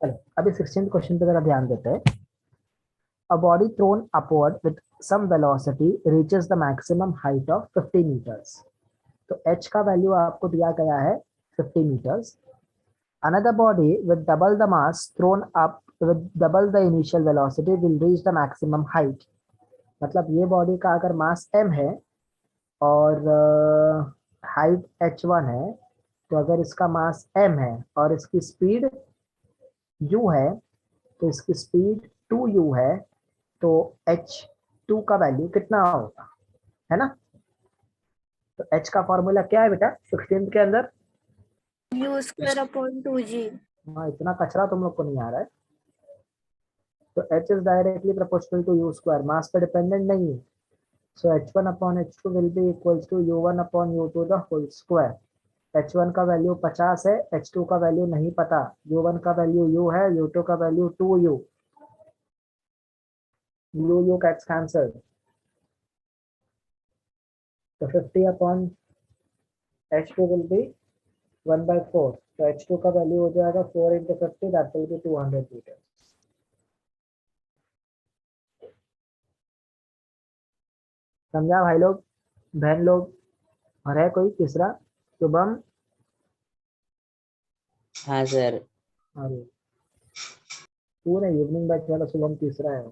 चलो अभी 16th question पे जरा ध्यान देते हैं। A body thrown upward with some velocity reaches the maximum height of 50 meters. तो h का वैल्यू आपको दिया गया है 50 meters. Another body with double the mass thrown up with double the initial velocity will reach the maximum height. मतलब ये body का अगर मास m है और हाइट h1 है, तो अगर इसका मास m है और इसकी स्पीड u है, तो इसकी स्पीड 2u है, तो h2 का वैल्यू कितना होगा, है ना। तो h का फॉर्मूला क्या है बेटा 16 के अंदर? u²/2g। हाँ, इतना कचरा तुम लोग को नहीं आ रहा है। तो h is directly proportional to u square, mass पे डिपेंडेंट नहीं है। So h1/h2 will be equals to u1/u2 the whole square. h1 का वैल्यू 50 है, h2 का वैल्यू नहीं पता, u1 का वैल्यू u है, u2 का value 2u, u gets cancelled। तो 50/h2 will be 1/4। तो h2 का वैल्यू हो जाएगा 4 into 50, that will be 200 metre. समझा भाई लोग, बहन लोग? और है कोई तीसरा? शुभम? हाँ सर। अरे पूरे इवनिंग बैच वाला शुभम तीसरा है।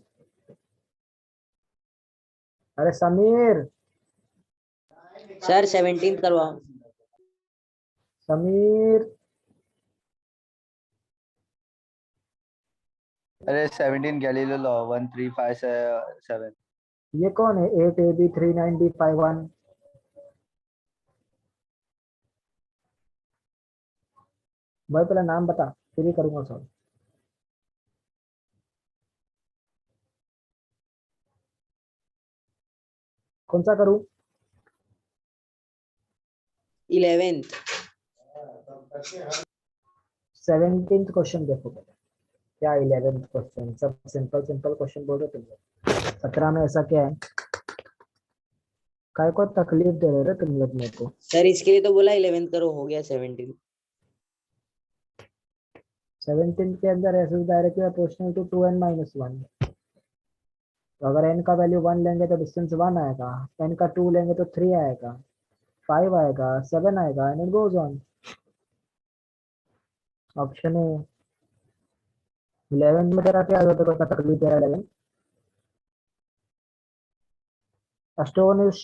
अरे समीर, सर 17 करवाओ। समीर अरे 17 गैलीलियो लॉ 1357। ये कौन है? 8AB39D51। भाई पहले नाम बता, फिर ही करूंगा सॉल्व। कौन सा करूं? 11th। 17th क्वेश्चन देखो पहले, क्या 11th क्वेश्चन? सब सिंपल सिंपल क्वेश्चन बोल रहे तुम लोग। 17 में ऐसा क्या है? काय को तकलीफ दे रहे तुम लोग मेरे को? सर इसके लिए तो बोला 11th करो, हो गया 17। 17 के अंदर ऐसे डायरेक्टली प्रोपोर्शनल टू 2n-1। तो अगर n का वैल्यू 1 लेंगे तो डिस्टेंस 1 आएगा, n का 2 लेंगे तो 3 आएगा, 5 आएगा, 7 आएगा, and it goes on. Option है 11 में तेरा क्या होता है? तकलीफ दे रहा है 11। A stone is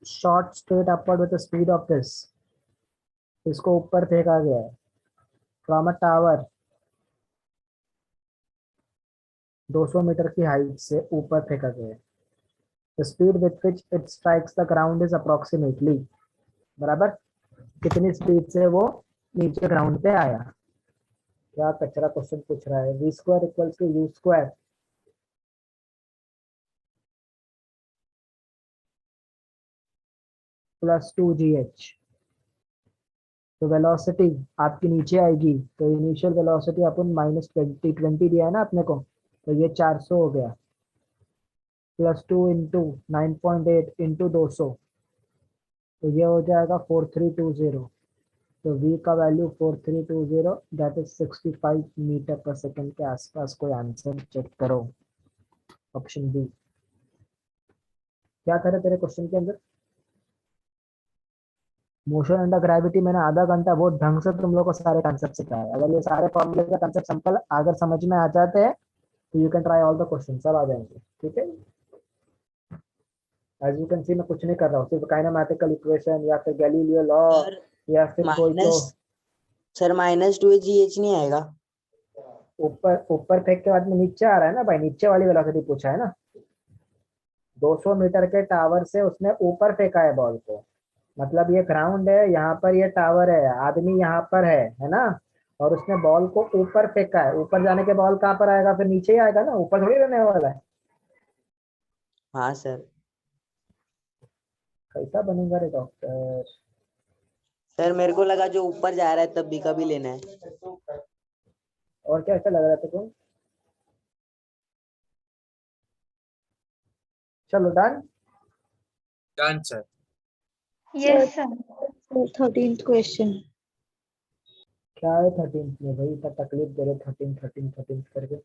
shot straight upward with the speed of this। इसको ऊपर फेंका गया है फ्रॉम अ टावर, 200 मीटर की हाइट से ऊपर फेंका गया है। The speed with which it strikes the ground is approximately, बराबर कितनी स्पीड से वो नीचे ग्राउंड पे आया। क्या कचरा क्वेश्चन पूछ रहा है? v² equals to u² plus 2gh। तो वेलोसिटी आपकी नीचे आएगी, तो इनिशियल वेलोसिटी अपन -20 दिया है ना अपने को, तो ये 400 हो गया, प्लस 2 इंटू 9.8 इंटू 200, तो ये हो जाएगा 4320। तो v का वैल्यू 4320, दैट इज 65 मीटर पर सेकंड के आसपास। कोई आंसर चेक करो, ऑप्शन बी। क्या करे तेरे क्वेश्चन के अंदर? मोशन अंडर ग्रेविटी मैंने आधा घंटा बहुत ढंग से तुम लोग को सारे कंसेप्ट सिखाया। अगर ये सारे फॉर्मूले का कंसेप्ट सिंपल अगर समझ में आ जाते हैं तो you can try all the question, सब आ जाएंगे। ठीक है, एज यू कैन सी मैं कुछ नहीं कर रहा हूँ, सिर्फ काइनेमैटिकल इक्वेशन या फिर गैलीलियो लॉ या फिर कोई तो सर -2gh नहीं आएगा? ऊपर ऊपर फेंक के बाद में नीचे आ रहा है ना भाई, नीचे वाली वेलोसिटी पूछा है ना। 200 मीटर के टावर से उसने ऊपर फेंका है बॉल को, मतलब ये ग्राउंड है, यहाँ पर ये टावर है, आदमी यहाँ पर है ना, और उसने बॉल को ऊपर फेंका है। ऊपर जाने के बॉल कहाँ पर आएगा? फिर नीचे ही आएगा ना, ऊपर थोड़ी रहने वाला है। हाँ सर। कैसा बनेगा रे डॉक्टर? सर मेरे को लगा जो ऊपर जा रहा है तब भी कभी लेना है। और क्या ऐसा लग रहा है तुमको? चलो done. Done sir. Yes sir. 13th question. क्या है 13 में भाई, इतना तकलीफ दे रहे 13 13 13 करके।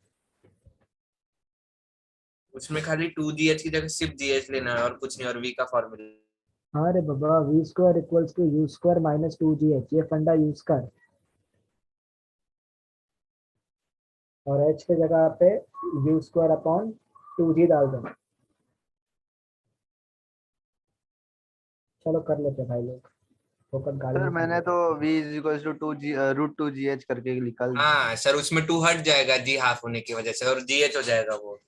उसमें खाली 2GH की जगह सिर्फ GH लेना है और कुछ नहीं, और V का फॉर्मूला। अरे बाबा, V square equals to U square minus 2gh, ये फंडा यूज कर। और h के जगह पे यू स्क्वायर अपॉन 2g डाल दो। चलो कर लेते हैं भाई लोग, फोकट गाड़ी सर में मैंने तो खाएगा। v is equal to √2gh करके निकाल दिया। हाँ सर, उसमें 2 हट जाएगा G हाफ होने की वजह से, और GH हो जाएगा वो।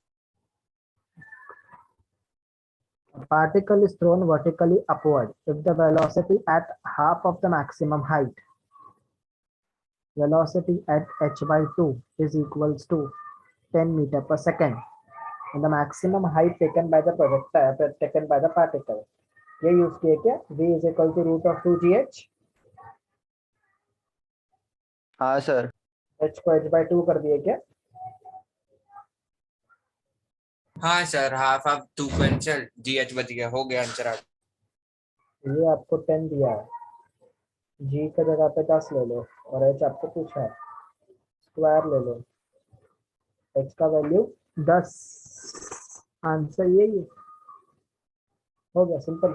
Particle is thrown vertically upward if the velocity at half of the maximum height. Velocity at h by 2 is equals to 10 meter per second. And the maximum height taken by the projectile, taken by the particle. ये use किए क्या? V is equal to root of 2gh, हाँ sir. h को h by 2 कर दिए क्या? हाँ sir, half of 2 cancel, GH बच गया, हो गया आंसर। आप ये आपको 10 दिया है, g का जगह पे 10 ले लो, और h आपको पूछा है, स्क्वायर ले लो, h का वैल्यू 10, आंसर यही है। हो गया सिंपल।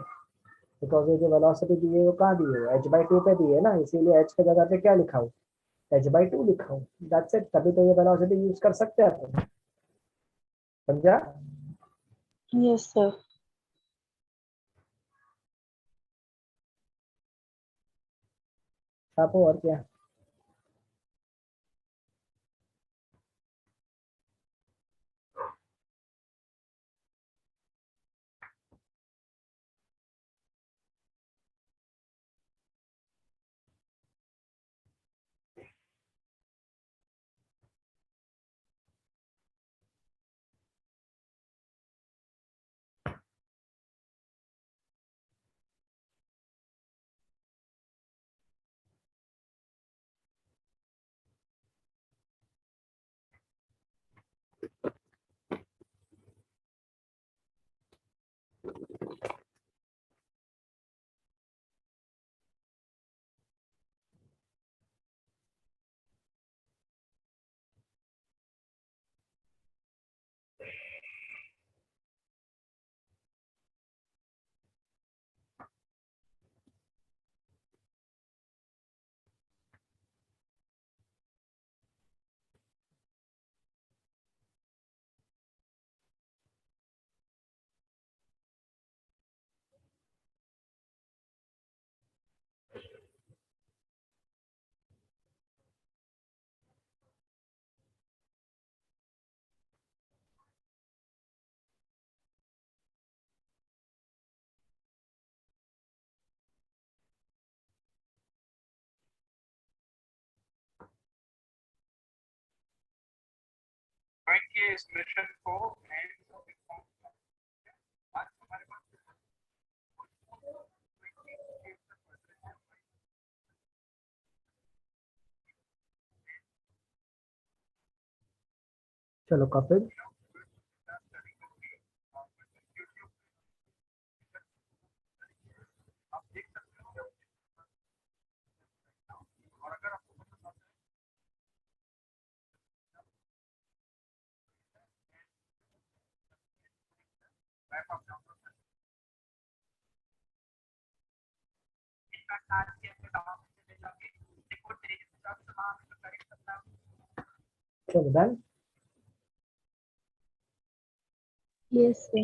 बिकॉज ये जो वेलोसिटी दी है वो कहाँ दी है, h बाई 2 पे दी है ना, इसीलिए h के जगह पे क्या लिखा हो, h बाई 2 लिखा हो। दैट्स इट, तभी तो ये वेलोसिटी यूज कर सकते हैं अपन। समझा? Yes, sir. छापो और क्या। इस मिशन को चलो कपिल, चलो डन। Yes, sir.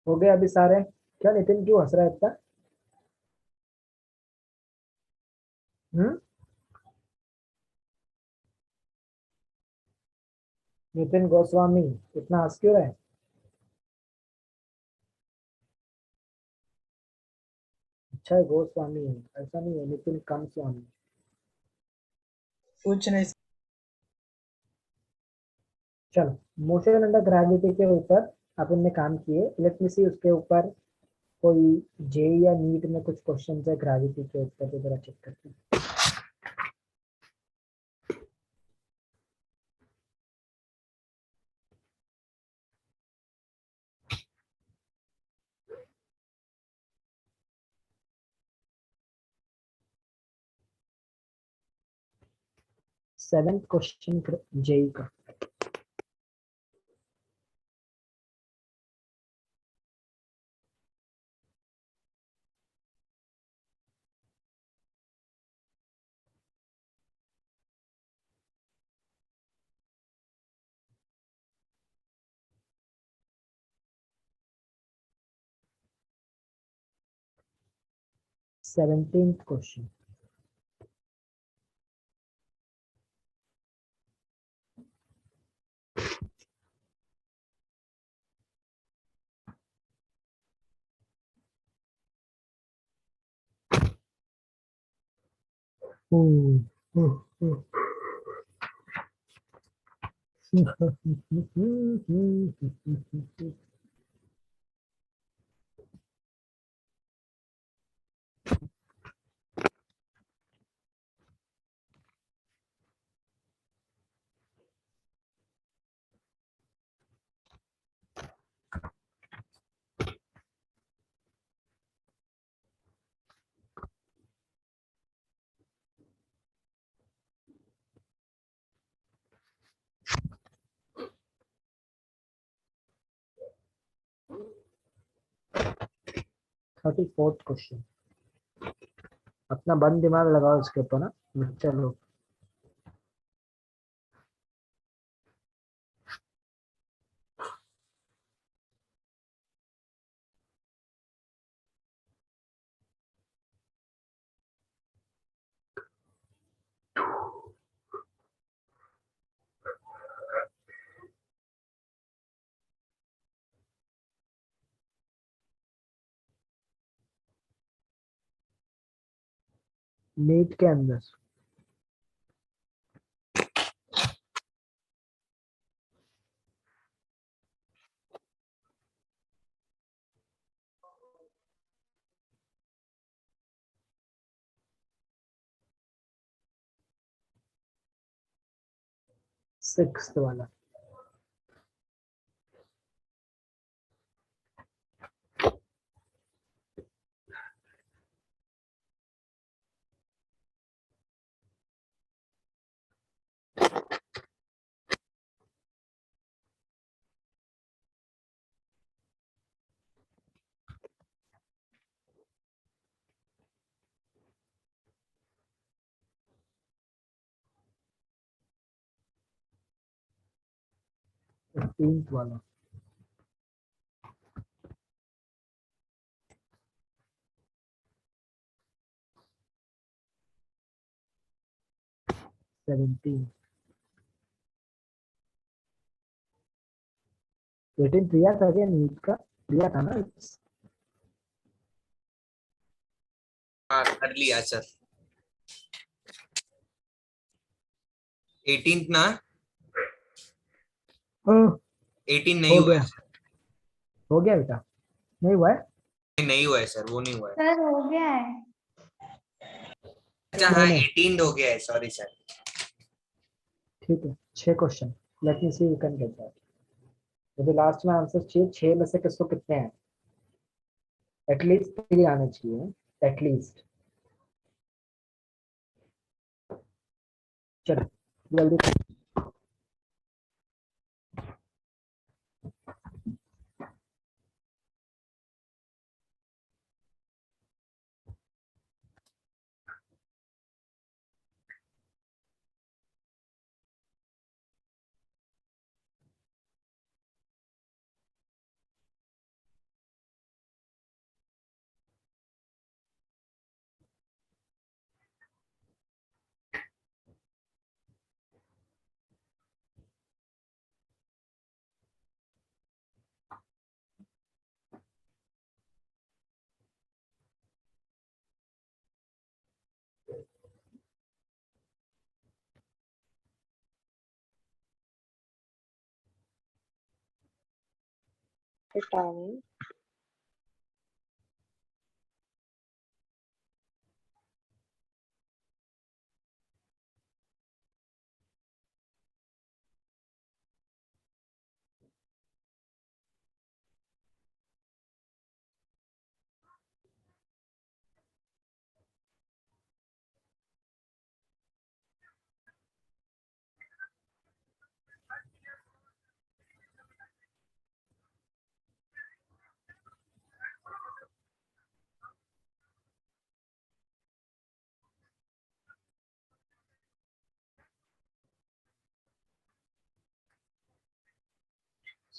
हो गया अभी सारे। क्या नितिन क्यों हंस रहा है इतना? हम्म, नितिन गोस्वामी इतना हंस क्यों रहा है? अच्छा है गोस्वामी है, ऐसा नहीं है नितिन कम स्वामी। कुछ नहीं। चलो, मोशन अंडर ग्रेविटी के ऊपर अपन ने काम किए। लेट मी सी उसके ऊपर कोई जे या नीट में कुछ क्वेश्चन है ग्रेविटी के ऊपर, तो जरा चेक करते हैं। 7th क्वेश्चन जेई का। Seventeenth question. Thirty fourth question. अपना बंद दिमाग लगाओ इसके ऊपर ना। चलो नीट के अंदर सिक्स्थ वाला। फिफ्टींथ वाला। सेवेंटीन। एटीन दिया था क्या नीट का? दिया था ना। हाँ कर लिया सर। 18th ना? 18 नहीं हो हुआ गया, है सर। हो गया बेटा। नहीं हुआ है? नहीं हुआ है सर, वो नहीं हुआ है। सर हो गया है। अच्छा हाँ 18 हो गया है, सॉरी सर। ठीक है, 6 question. Let me see you can get that. मुझे लास्ट में आंसर चाहिए, 6 में से किसको कितने हैं? एटलीस्ट 3 आने चाहिए, एटलीस्ट। चलो जल्दी। Vitamin.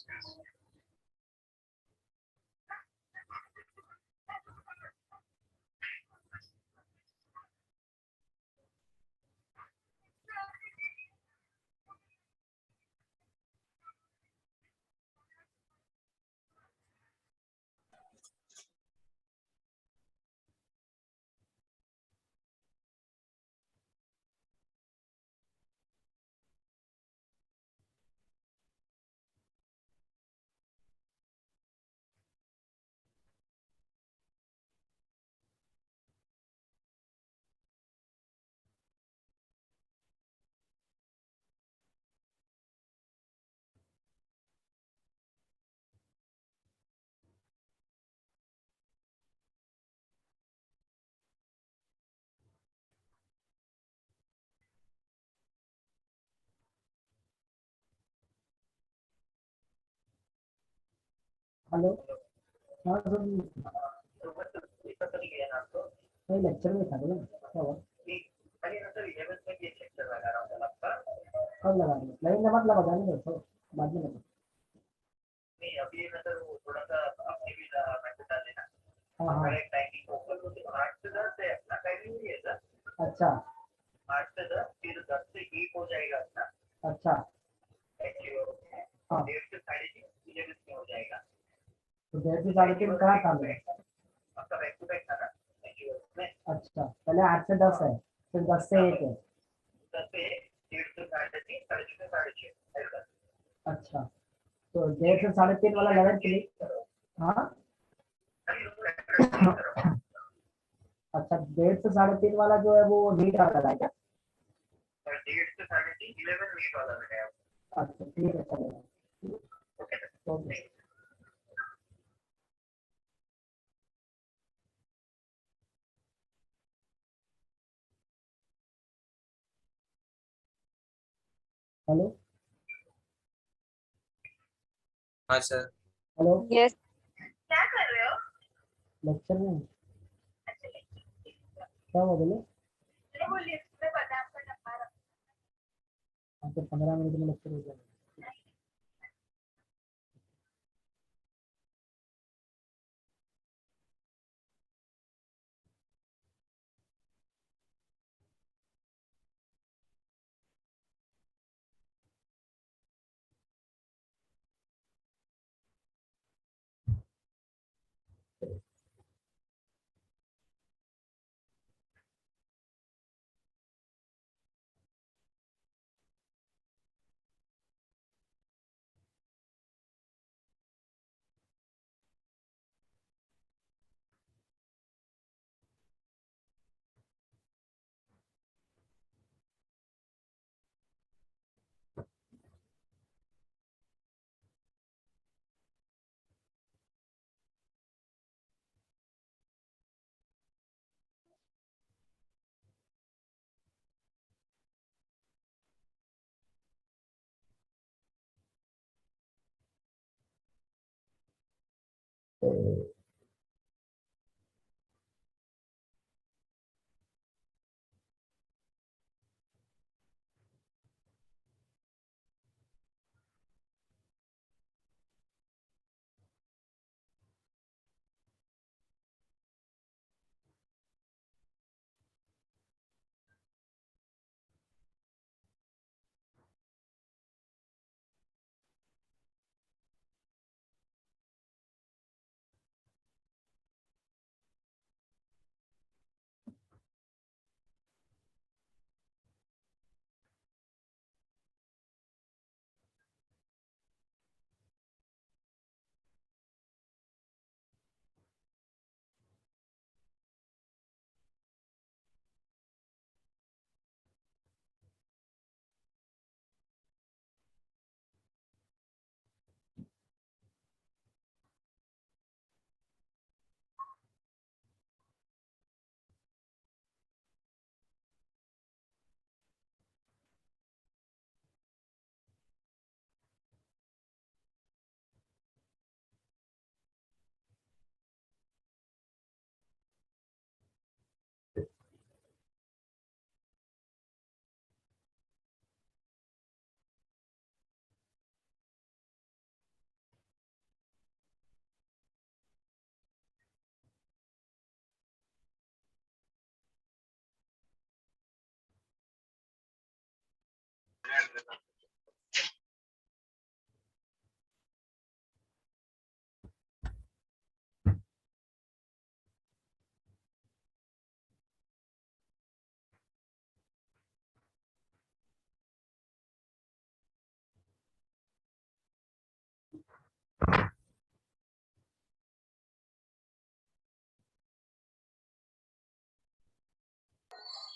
yes. हेलो। हाँ सर, नहीं लेक्चर में था बोला क्या हुआ? कब लगा रहे नहीं ना मत लगा जाने दो तो बाद में लगा। हाँ हाँ अच्छा अच्छा हाँ तो 1:30 से 3:30 कहाँ था मेरा? अच्छा पहले 8 से 10 है फिर 10 से 1 है। अच्छा तो 1:30 से 3:30 वाला 11 हाँ अच्छा 1:30 से 3:30 वाला जो है वो नीट वाला है क्या? अच्छा ठीक है चलेगा। ओके हेलो हाँ सर। Hello Yes. लेक्चर में क्या हुआ बोले? हाँ तो 15 मिनट में लेक्चर हो जाएगा।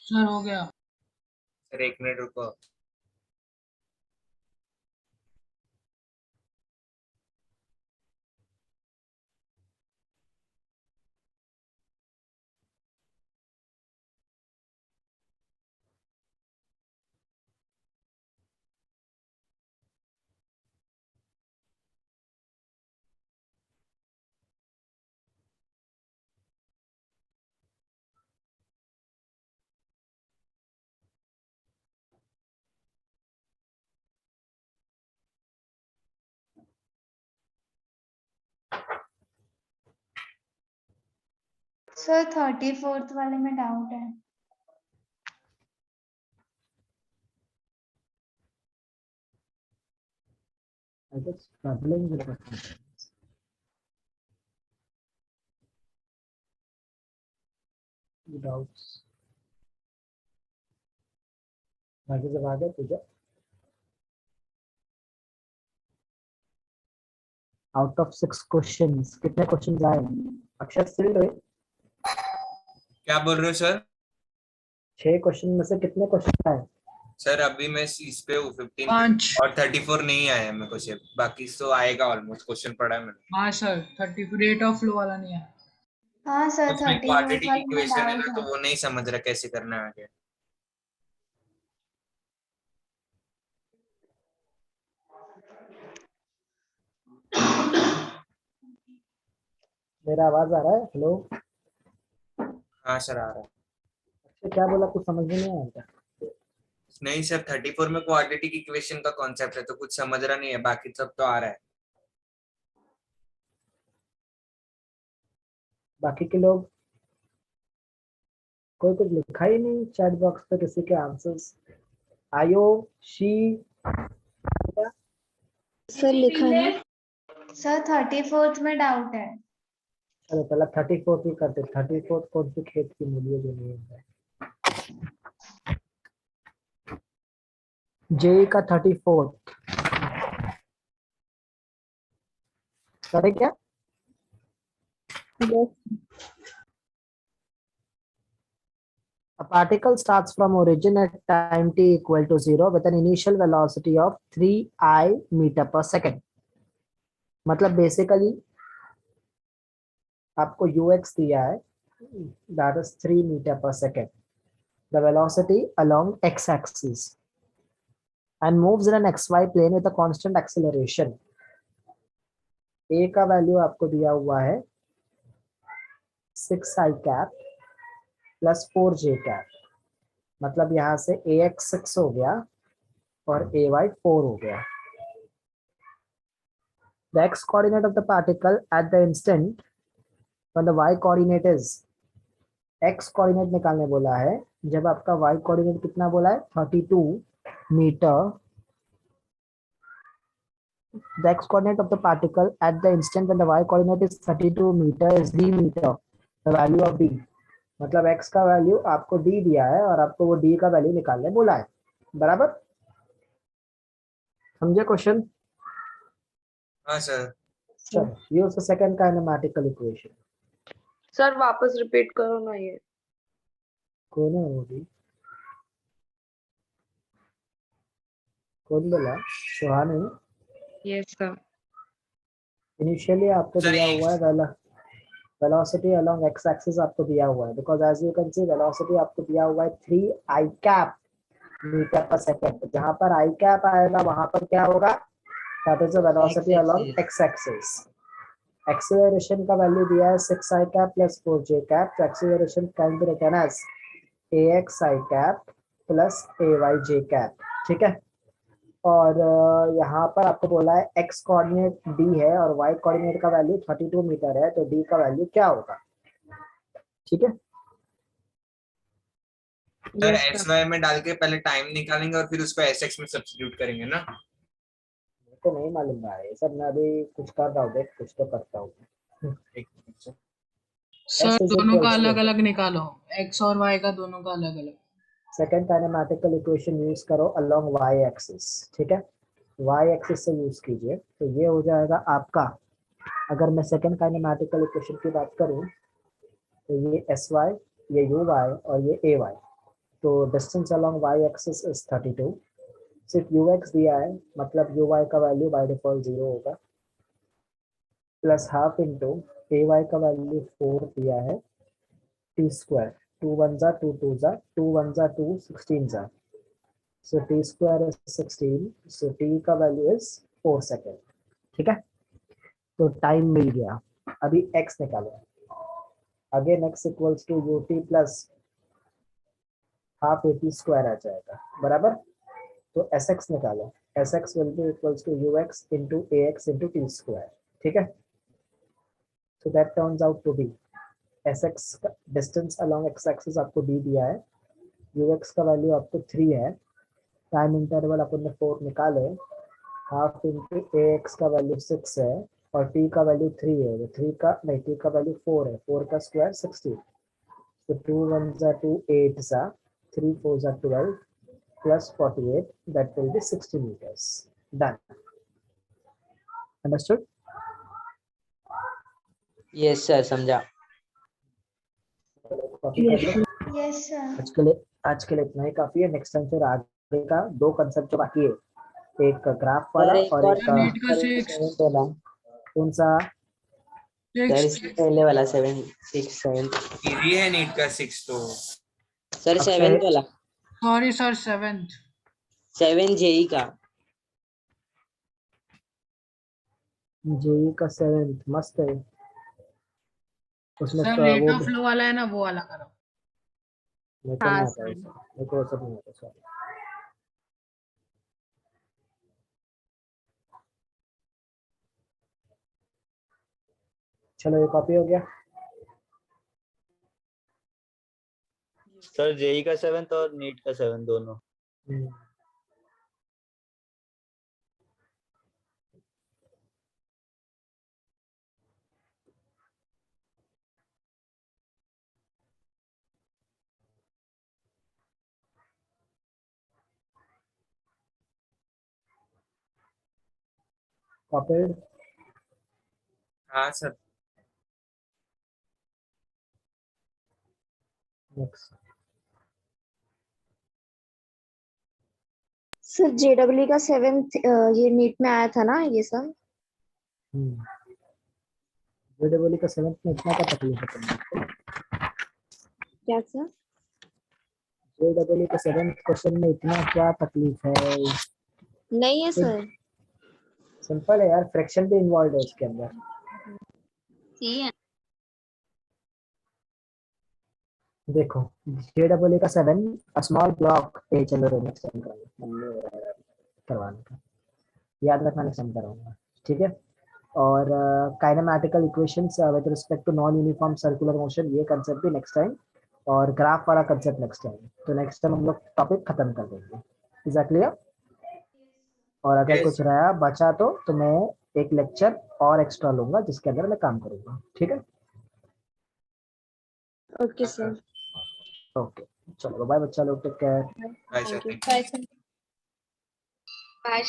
सर हो गया। सर 1 मिनट रुको। सर 34th वाले में डाउट है। I was struggling with the questions. The doubts. बाकी सब आ गए तुझे? आउट ऑफ 6 क्वेश्चंस कितने क्वेश्चंस आए? अक्षर स्टिल रहे? क्या बोल रहे हो सर? 6 क्वेश्चन में से कितने क्वेश्चन आए? सर अभी मैं इस पे हूँ 15 5। और 34 नहीं आया है मेरे को सिर्फ, बाकी तो आएगा ऑलमोस्ट। क्वेश्चन पढ़ा है मैंने। हाँ सर 30 रेट ऑफ फ्लो वाला नहीं है। हाँ सर उसमें 34th क्वाड्रेटिक वाले में इक्वेशन है डाउट ना, है। तो वो नहीं समझ रहा कैसे करना है आगे। मेरा आवाज आ रहा है? हेलो? हाँ सर आ रहा है। अच्छा क्या बोला, कुछ समझ में नहीं आया क्या? नहीं सर 34 में क्वाड्रेटिक इक्वेशन का कॉन्सेप्ट है, तो कुछ समझ रहा नहीं है, बाकी सब तो आ रहा है। बाकी के लोग कोई कुछ लिखा ही नहीं चैट बॉक्स पे किसी के आंसर्स। आयो शी सर लिखा है। सर 34th में डाउट है। चलो पहले 34 ही करते। 34 कौन सी खेत की मूली है जो नहीं है? जे का 34 करे क्या? Yes. A particle starts from origin at time t equal to 0 with an initial velocity of 3 meter per second. मतलब बेसिकली आपको ux दिया है, that is 3 meter per second. The velocity along x-axis and moves in an xy plane with a constant acceleration. A का value आपको दिया हुआ है 6i cap plus 4j cap, मतलब यहाँ से ax 6 हो गया और ay 4 हो गया. The x coordinate of the particle at the instant when the y coordinate is, x coordinate निकालने बोला है, जब आपका y coordinate कितना बोला है 32 metre. The x coordinate of the particle at the instant when the y coordinate is 32 meter is d meter, the value of d. मतलब x का वैल्यू आपको d दिया है और आपको वो d का वैल्यू निकालने बोला है. बराबर समझे क्वेश्चन? हाँ सर। चलो use the second kinematical equation. Sir वापस रिपीट करो ना ये। कौन है वो भी? कौन बोला? सुहानी? Yes sir. इनिशियली आपको सर दिया ये हुआ है वेलोसिटी अलोंग एक्स एक्सिस आपको दिया हुआ है, because as you can see velocity आपको दिया हुआ है 3 कैप मीटर पर सेकंड. जहां पर आई कैप आएगा वहां पर क्या होगा? That is the velocity along X axis. Acceleration का वैल्यू दिया है 6i cap plus 4j cap. तो acceleration can be written as axi cap plus ayj cap. ठीक है. और यहाँ पर आपको बोला है x कोऑर्डिनेट d है और y कोऑर्डिनेट का वैल्यू 32 मीटर है, तो d का वैल्यू क्या होगा? ठीक है. Sir Yes, yes sir. Y में डाल के पहले टाइम निकालेंगे और फिर उसको एस एक्स में सब्स्टिट्यूट करेंगे ना। मेरे को नहीं मालूम भाई सर, मैं अभी कुछ कर रहा हूँ, देख कुछ तो करता हूँ। एक minute sir. Sir S is दोनों का equals to अलग अलग निकालो, x और y का दोनों का अलग अलग। सेकंड काइनेमेटिकल इक्वेशन यूज करो अलोंग y एक्सिस, ठीक है, y एक्सिस से यूज कीजिए, तो ये हो जाएगा आपका, अगर मैं सेकंड काइनेमेटिकल इक्वेशन की बात करूं तो ये sy, ये uy और ये ay, तो distance along y axis is 32, सिर्फ ux दिया है, मतलब uy का वैल्यू बाय डिफॉल्ट 0 होगा, प्लस हाफ इंटू ay का वैल्यू 4 दिया है, टी स्क्वायर, 2 1 जा 2 2 जा 2 1 जा 2 16 जा, so t square is 16, so t का वैल्यू इज 4 सेकेंड, ठीक है, तो टाइम मिल गया। अभी x निकालो, again x equals to ut plus half at square आ जाएगा, बराबर, तो sx निकालो, sx will be equals to ux into ax into t square, ठीक है, so that turns out to be sx का डिस्टेंस अलोंग x एक्सिस आपको d दिया है, ux का वैल्यू आपको 3 है, टाइम इंटरवल अपन ने 4 निकाले, हाफ इंटू ax का वैल्यू 6 है और t का वैल्यू 3 है, तो 3 का नहीं, t का वैल्यू 4 है, 4 का स्क्वायर 16, तो 2 1 जा 2 8 जा 3 4 जा 12 plus 48, that will be 60 meters. Done. Understood? Yes sir, समझा। कॉपी कर लो। Yes, sir. आज के लिए इतना ही काफी है। नेक्स्ट टाइम फिर आगे का 2 कंसेप्ट जो बाकी है, एक ग्राफ वाला सर एक और और एक नीट का सर, 6 7 वाला कौन सा? सर, इससे पहले वाला 7 6 7 इजी है नीट का 6 तो। सर, अक्षय 7 वाला, सॉरी सर 7th। 7 जेई का। जेई का 7th मस्त है, उसमें सर तो रेट वो ऑफ फ्लो वाला है ना, वो वाला करो। मेरे को नहीं हाँ आता है, सर। मेरे को वो सब नहीं आता, सॉरी। चलो ये कॉपी हो गया। सर जेई का 7th और नीट का 7 दोनों। कॉपी। हाँ सर। नेक्स्ट। सर जेडब्ल्यू का 7th ये नीट में आया था ना ये सब। जेडब्ल्यू का 7th में इतना क्या तकलीफ है तुमको? क्या सर? जेडब्ल्यू का 7th क्वेश्चन में इतना क्या तकलीफ है? नहीं है सर। सिंपल है यार, फ्रैक्शन भी इन्वॉल्व है उसके अंदर। ठीक है। देखो जेडब्ल्यू का 7 स्मॉल ब्लॉक ए, चलो नेक्स्ट टाइम करवाने का याद रखना, नेक्स्ट टाइम कराऊंगा, ठीक है। और kinematical equations with respect to non uniform circular motion, ये कंसेप्ट भी नेक्स्ट टाइम, और ग्राफ वाला कंसेप्ट नेक्स्ट टाइम। तो नेक्स्ट टाइम हम लोग टॉपिक खत्म कर देंगे, इज दैट क्लियर? और अगर कुछ रहा बचा तो मैं एक लेक्चर और एक्स्ट्रा लूंगा जिसके अंदर मैं काम करूंगा, ठीक है। Okay sir. ओके चलो बाय बच्चा लोग, take care. Bye sir. Thank you. Bye sir. Bye.